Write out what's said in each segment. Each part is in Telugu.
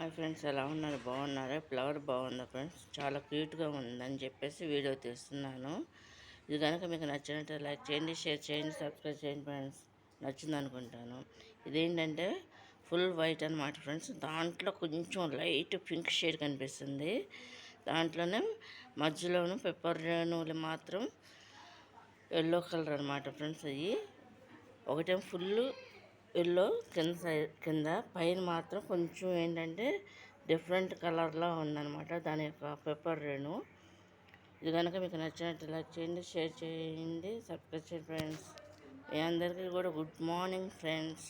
హాయ్ ఫ్రెండ్స్, ఎలా ఉన్నారు? బాగున్నారా? ఫ్లవర్ బాగుందా ఫ్రెండ్స్? చాలా క్యూట్గా ఉందని చెప్పేసి వీడియో తీస్తున్నాను. ఇది కనుక మీకు నచ్చినట్టు లైక్ చేయండి, షేర్ చేయండి, సబ్స్క్రైబ్ చేయండి ఫ్రెండ్స్. నచ్చింది అనుకుంటాను. ఇదేంటంటే ఫుల్ వైట్ అనమాట ఫ్రెండ్స్. దాంట్లో కొంచెం లైట్ పింక్ షేడ్ కనిపిస్తుంది. దాంట్లోనే మధ్యలోనూ పెప్పర్ రేణువులు మాత్రం ఎల్లో కలర్ అనమాట ఫ్రెండ్స్. అవి ఒకటేమో ఫుల్ ఎల్లో కింద పైన మాత్రం కొంచెం ఏంటంటే డిఫరెంట్ కలర్లో ఉందన్నమాట దాని యొక్క పెప్పర్ రేణు. ఇది కనుక మీకు నచ్చినట్టు లైక్ చేయండి, షేర్ చేయండి, సబ్స్క్రైబ్ చేయండి ఫ్రెండ్స్. మీ అందరికీ కూడా గుడ్ మార్నింగ్ ఫ్రెండ్స్.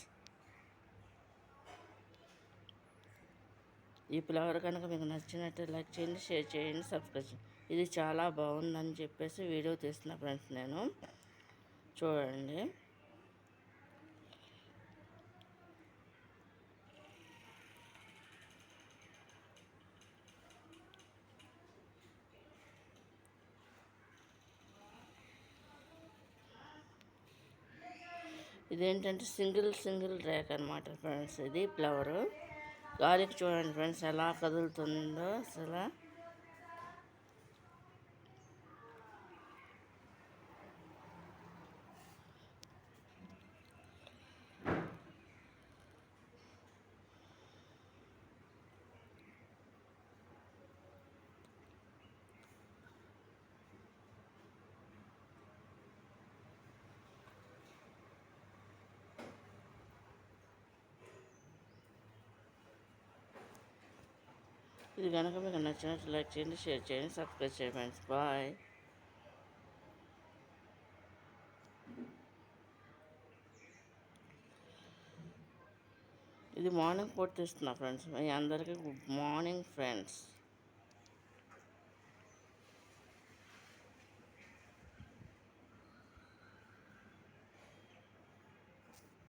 ఈ ఫ్లవర్ కనుక మీకు నచ్చినట్టు లైక్ చేయండి, షేర్ చేయండి, సబ్స్క్రైబ్ చేయండి. ఇది చాలా బాగుందని చెప్పేసి వీడియో తీస్తున్నా ఫ్రెండ్స్. నేను చూడండి. ఇదేంటంటే సింగిల్ ర్యాక్ అనమాట ఫ్రెండ్స్. ఇది ఫ్లవరు గాలికి చూడండి ఫ్రెండ్స్ ఎలా కదులుతుందో అసలు. ఇది కనుక మీకు నచ్చినట్టు లైక్ చేయండి, షేర్ చేయండి, సబ్స్క్రైబ్ చేయండి ఫ్రెండ్స్. బాయ్. ఇది మార్నింగ్ పూట తీస్తున్నా ఫ్రెండ్స్. మీ అందరికీ గుడ్ మార్నింగ్ ఫ్రెండ్స్.